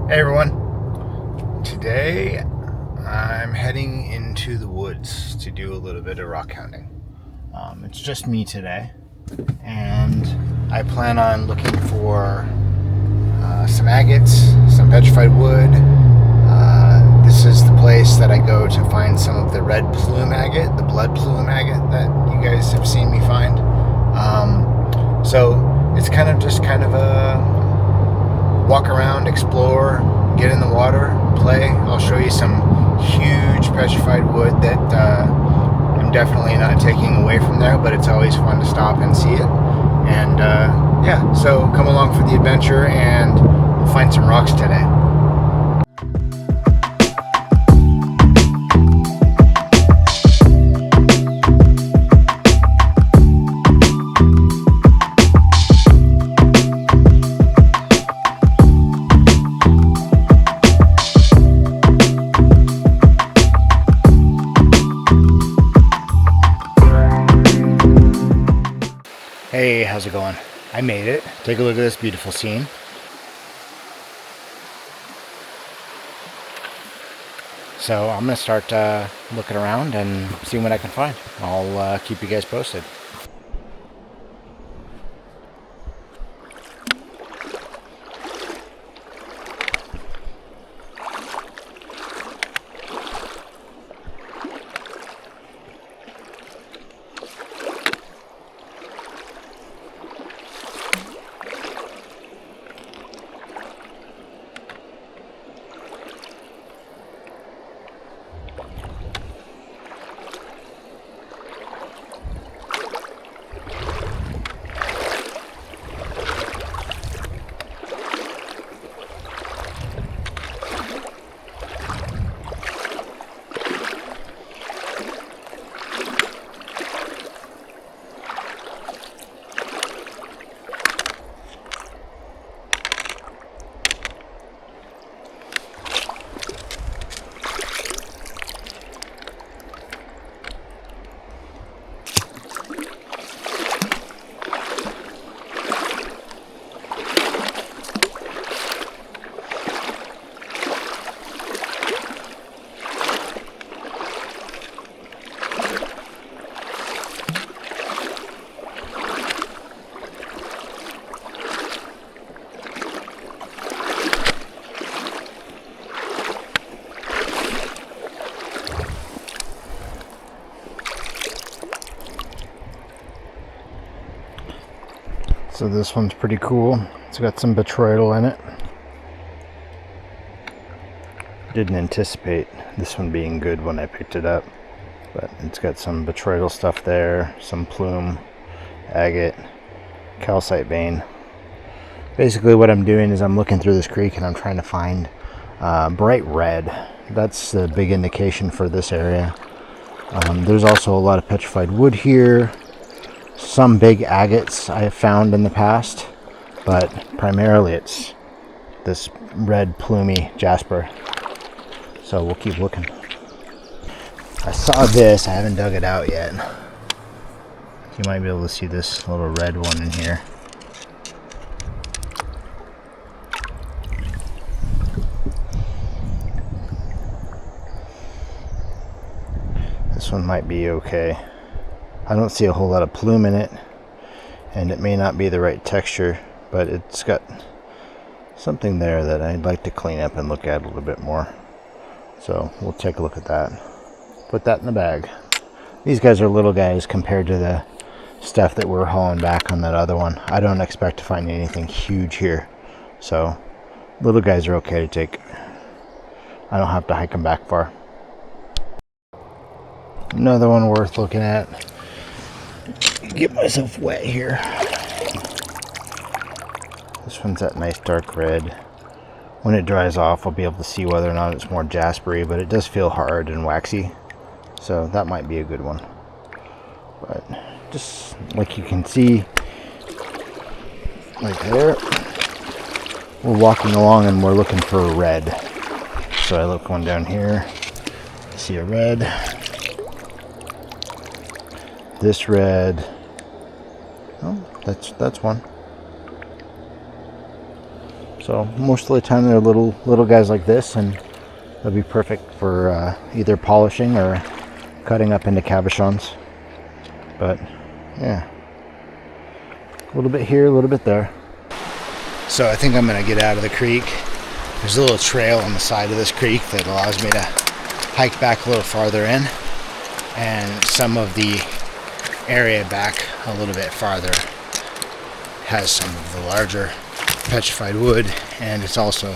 Hey everyone, today I'm heading into the woods to do a little bit of rock hounding. It's just me today, and I plan on looking for some agates, some petrified wood. This is the place that I go to find some of the red plume agate, the blood plume agate that you guys have seen me find. So it's kind of a walk around, explore, get in the water, play. I'll show you some huge petrified wood that I'm definitely not taking away from there, but it's always fun to stop and see it. And yeah, so come along for the adventure and we'll find some rocks today. Hey, how's it going? I made it. Take a look at this beautiful scene. So I'm going to start looking around and seeing what I can find. I'll keep you guys posted. So this one's pretty cool. It's got some botryoidal in it. Didn't anticipate this one being good when I picked it up, but it's got some botryoidal stuff there, some plume, agate, calcite vein. Basically what I'm doing is I'm looking through this creek and I'm trying to find bright red. That's the big indication for this area. There's also a lot of petrified wood here. Some big agates I have found in the past, but primarily it's this red plumy jasper. So we'll keep looking. I saw this, I haven't dug it out yet. You might be able to see this little red one in here. This one might be okay. I don't see a whole lot of plume in it, and it may not be the right texture, but it's got something there that I'd like to clean up and look at a little bit more. So we'll take a look at that. Put that in the bag. These guys are little guys compared to the stuff that we're hauling back on that other one. I don't expect to find anything huge here, so little guys are okay to take. I don't have to hike them back far. Another one worth looking at. Get myself wet here. This one's that nice dark red. When it dries off, I'll be able to see whether or not it's more jaspery, but it does feel hard and waxy, so that might be a good one. But just like you can see right there, we're walking along and we're looking for a red. So I look one down here, see a red. This red, oh, that's one. So most of the time they're little guys like this, and they'll be perfect for either polishing or cutting up into cabochons. But yeah, a little bit here, a little bit there. So I think I'm gonna get out of the creek. There's a little trail on the side of this creek that allows me to hike back a little farther in, and some of the area back a little bit farther has some of the larger petrified wood, and it's also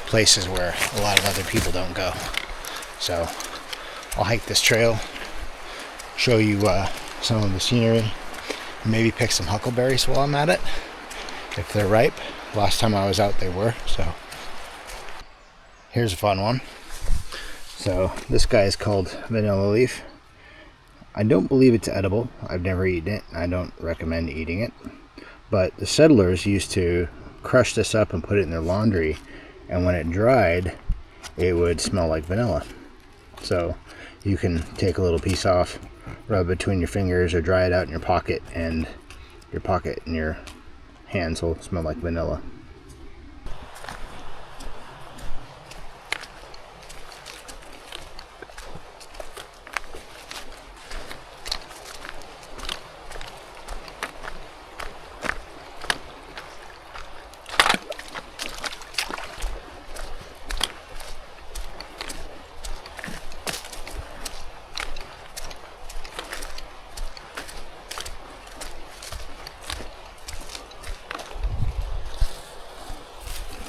places where a lot of other people don't go. So I'll hike this trail, show you some of the scenery, maybe pick some huckleberries while I'm at it if they're ripe. Last time I was out they were. So here's a fun one. So this guy is called vanilla leaf. I don't believe it's edible. I've never eaten it. I don't recommend eating it. But the settlers used to crush this up and put it in their laundry, and when it dried, it would smell like vanilla. So you can take a little piece off, rub it between your fingers, or dry it out in your pocket, and your pocket and your hands will smell like vanilla.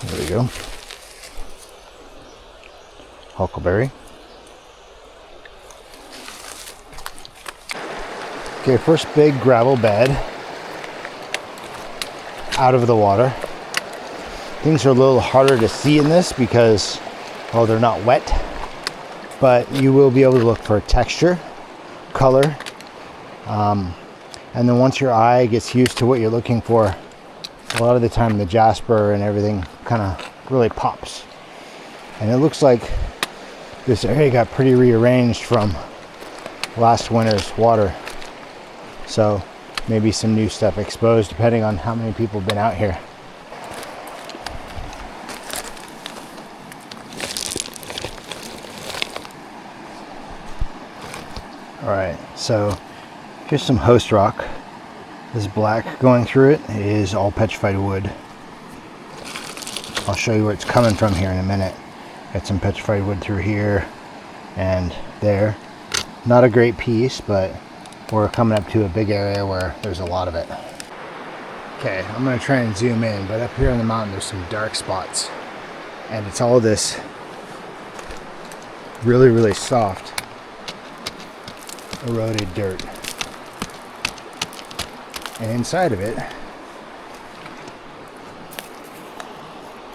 There we go. Huckleberry. Okay, first big gravel bed out of the water. Things are a little harder to see in this because, well, they're not wet, but you will be able to look for texture, color, and then once your eye gets used to what you're looking for, a lot of the time the jasper and everything kind of really pops. And it looks like this area got pretty rearranged from last winter's water. So maybe some new stuff exposed depending on how many people have been out here. Alright, so here's some host rock. This black going through it is all petrified wood. I'll show you where it's coming from here in a minute. Got some petrified wood through here and there. Not a great piece, but we're coming up to a big area where there's a lot of it. Okay, I'm gonna try and zoom in, but up here on the mountain there's some dark spots. And it's all this really, really soft, eroded dirt. And inside of it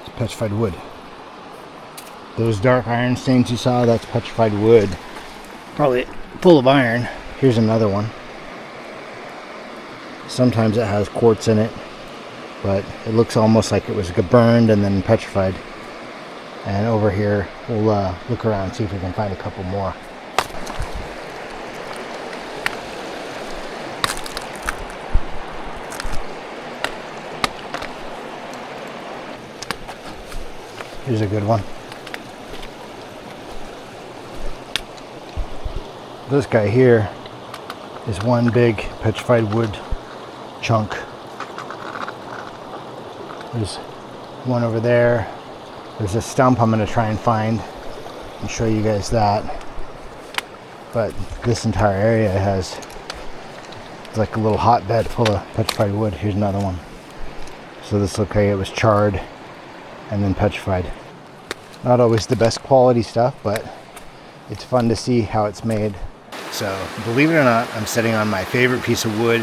is petrified wood. Those dark iron stains you saw, that's petrified wood. Probably full of iron. Here's another one. Sometimes it has quartz in it, but it looks almost like it was burned and then petrified. And over here, we'll look around and see if we can find a couple more. Here's a good one. This guy here is one big petrified wood chunk. There's one over there. There's a stump I'm going to try and find and show you guys that. But this entire area has, it's like a little hotbed full of petrified wood. Here's another one. So this looks like it was charred and then petrified. Not always the best quality stuff, but it's fun to see how it's made. So, believe it or not, I'm sitting on my favorite piece of wood,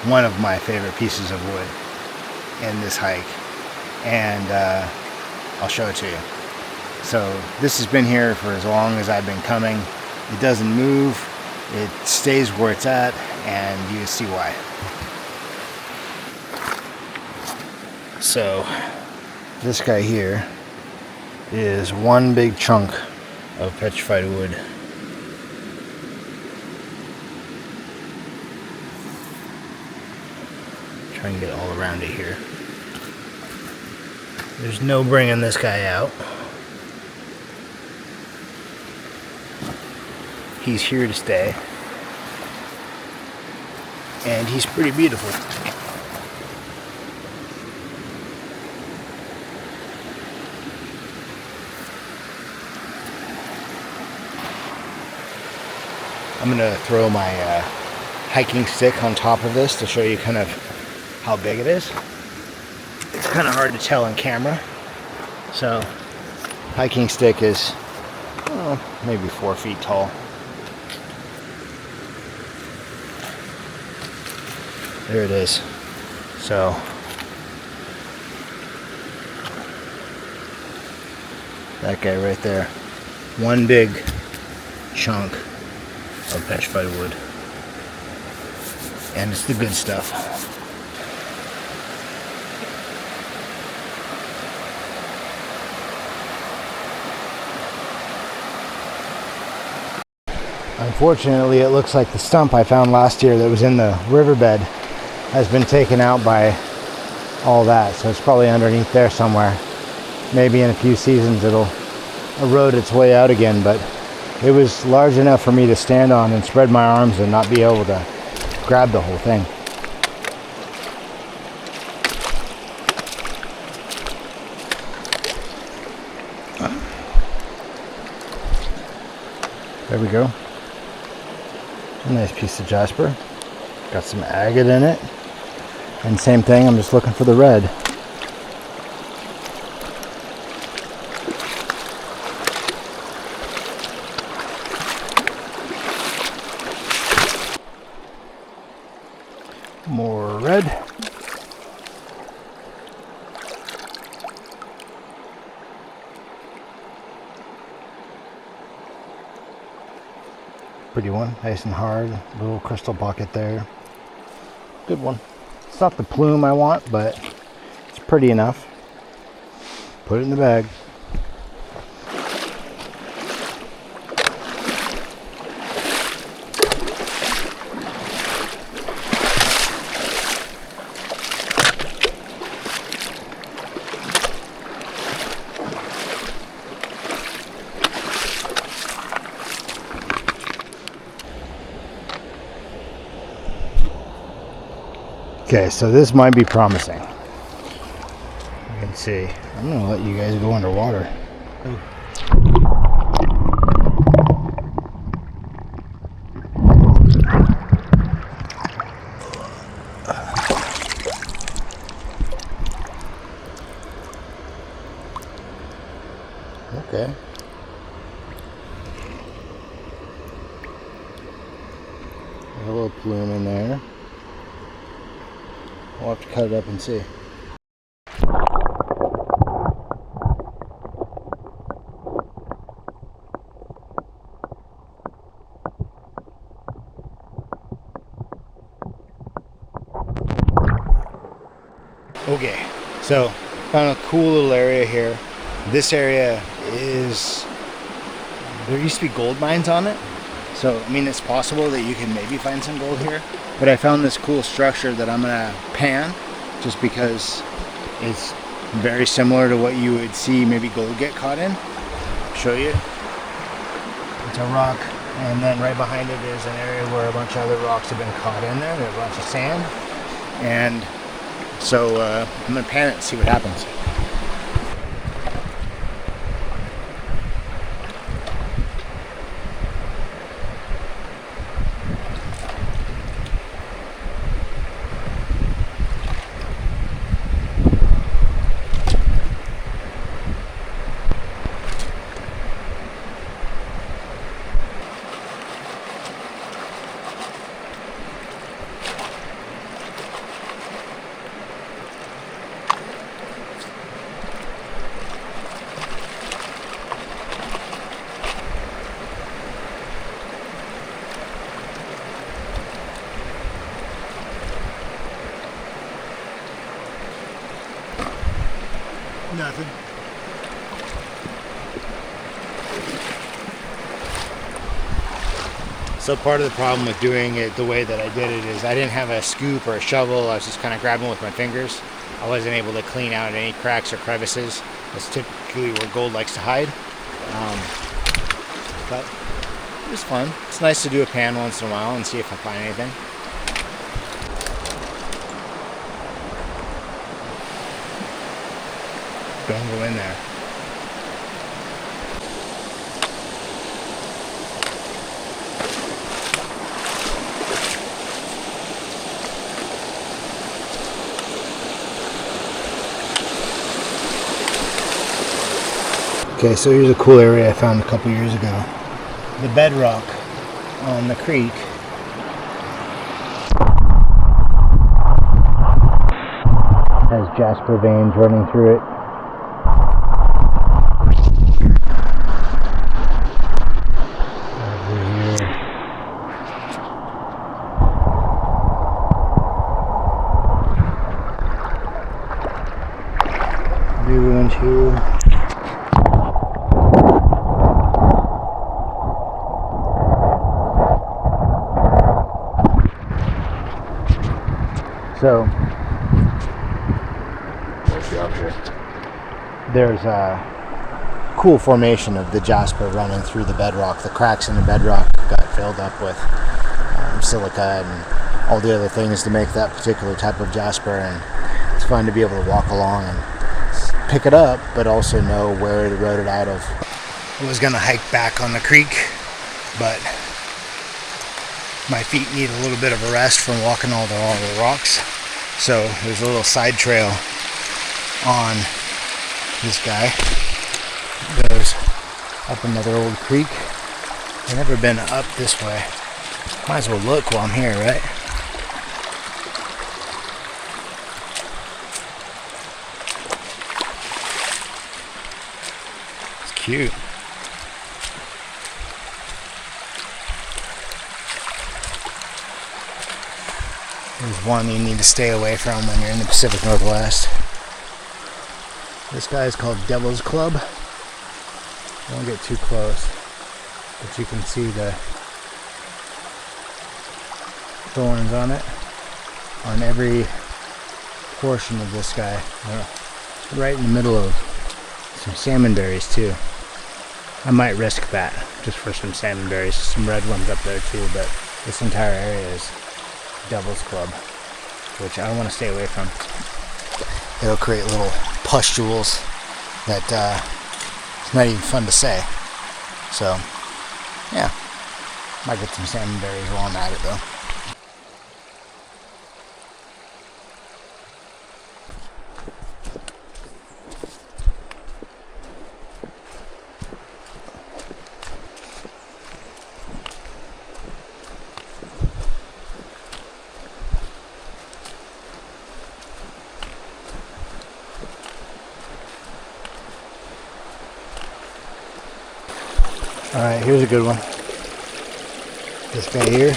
one of my favorite pieces of wood in this hike, and I'll show it to you. So, this has been here for as long as I've been coming. It doesn't move, it stays where it's at, and you see why. So, this guy here is one big chunk of petrified wood. Try and get all around it here. There's no bringing this guy out. He's here to stay. And he's pretty beautiful. I'm gonna throw my hiking stick on top of this to show you kind of how big it is. It's kind of hard to tell on camera. So, hiking stick is maybe 4 feet tall. There it is. So, that guy right there. One big chunk of petrified wood. And it's the good stuff. Unfortunately, it looks like the stump I found last year that was in the riverbed has been taken out by all that, so it's probably underneath there somewhere. Maybe in a few seasons it'll erode its way out again, but it was large enough for me to stand on and spread my arms and not be able to grab the whole thing. There we go. A nice piece of jasper. Got some agate in it. And same thing, I'm just looking for the red. More red. Pretty one, nice and hard. Little crystal pocket there. Good one. It's not the plume I want, but it's pretty enough. Put it in the bag. Okay, so this might be promising. You can see. I'm gonna let you guys go underwater. Okay. There's a little plume in there. We'll have to cut it up and see. Okay, so found a cool little area here. This area is, there used to be gold mines on it. So, I mean, it's possible that you can maybe find some gold here. But I found this cool structure that I'm gonna pan just because it's very similar to what you would see maybe gold get caught in. I'll show you. It's a rock, and then right behind it is an area where a bunch of other rocks have been caught in there. There's a bunch of sand. And so I'm gonna pan it and see what happens. Nothing. So part of the problem with doing it the way that I did it is I didn't have a scoop or a shovel. I was just kind of grabbing with my fingers. I wasn't able to clean out any cracks or crevices. That's typically where gold likes to hide. But it was fun. It's nice to do a pan once in a while and see if I find anything. Don't go in there. Okay, so here's a cool area I found a couple years ago. The bedrock on the creek has jasper veins running through it. Over here. Big ones here. So there's a cool formation of the jasper running through the bedrock. The cracks in the bedrock got filled up with silica and all the other things to make that particular type of jasper, and it's fun to be able to walk along and pick it up, but also know where to road it out of. I was going to hike back on the creek, but my feet need a little bit of a rest from walking all the rocks. So there's a little side trail on this guy. It goes up another old creek. I've never been up this way. Might as well look while I'm here, right? It's cute. There's one you need to stay away from when you're in the Pacific Northwest. This guy is called Devil's Club. Don't get too close, but you can see the thorns on it, on every portion of this guy. Right in the middle of some salmon berries too. I might risk that just for some salmon berries. Some red ones up there too, but this entire area is Devil's Club, which I want to stay away from. It'll create little pustules that it's not even fun to say. So, yeah, might get some salmon berries while I'm at it though. Alright, here's a good one. This guy here.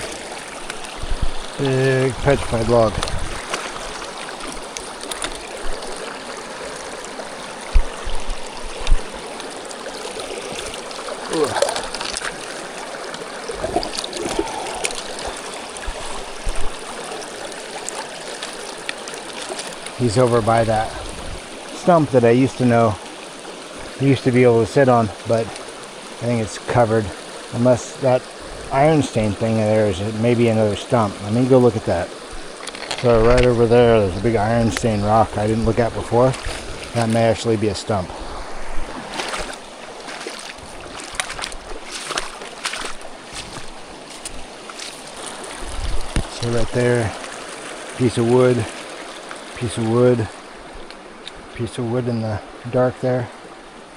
Big petrified log. Ugh. He's over by that stump that I used to know. I used to be able to sit on, but I think it's covered, unless that iron stain thing there is maybe another stump. Let me go look at that. So right over there, there's a big iron stain rock I didn't look at before. That may actually be a stump. So right there, piece of wood, piece of wood, piece of wood in the dark there.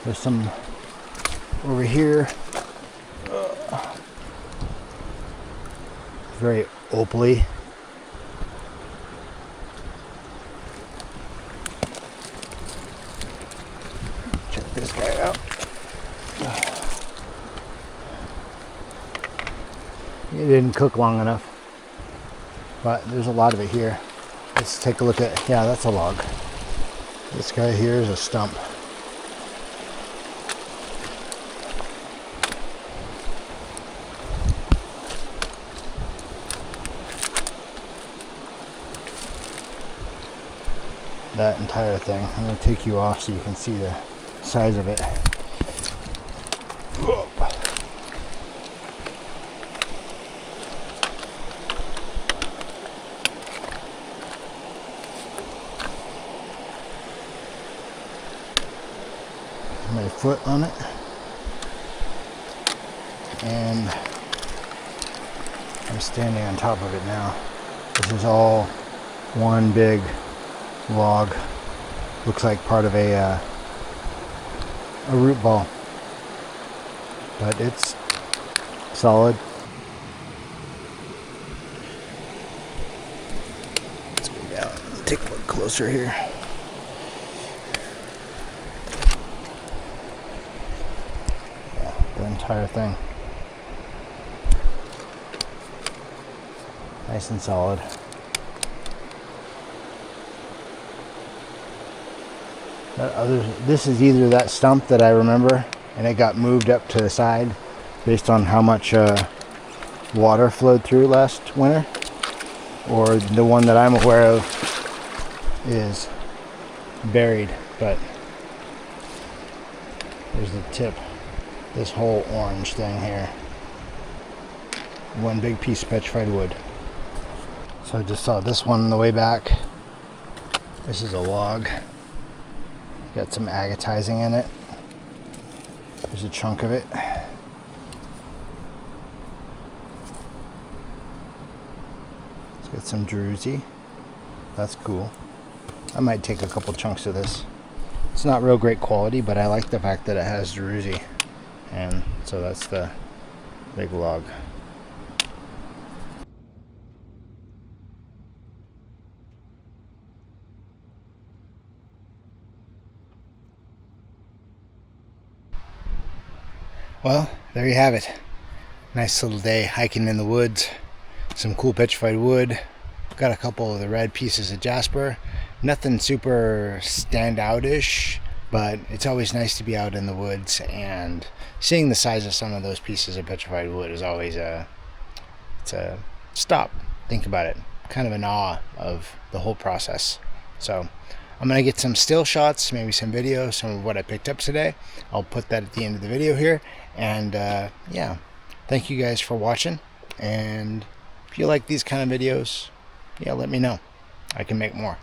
There's some over here. Very opally. Check this guy out. It didn't cook long enough, but there's a lot of it here. Let's take a look at, yeah, that's a log. This guy here is a stump. that entire thing. I'm going to take you off so you can see the size of it. Whoa. My foot on it, and I'm standing on top of it now. This is all one big log. Looks like part of a root ball, but it's solid. Let's go down and take a look closer here. The entire thing. Nice and solid. This is either that stump that I remember and it got moved up to the side based on how much water flowed through last winter, or the one that I'm aware of is buried, but there's the tip. This whole orange thing here. One big piece of petrified wood. So I just saw this one on the way back. This is a log. Got some agatizing in it. There's a chunk of it. It's got some druzy. That's cool. I might take a couple chunks of this. It's not real great quality, but I like the fact that it has druzy. And so that's the big log. Well, there you have it. Nice little day hiking in the woods. Some cool petrified wood. Got a couple of the red pieces of jasper. Nothing super standout-ish, but it's always nice to be out in the woods, and seeing the size of some of those pieces of petrified wood is always it's a stop, think about it, kind of an awe of the whole process. So I'm gonna get some still shots, maybe some video, some of what I picked up today. I'll put that at the end of the video here, and yeah, thank you guys for watching, and if you like these kind of videos, yeah, let me know. I can make more.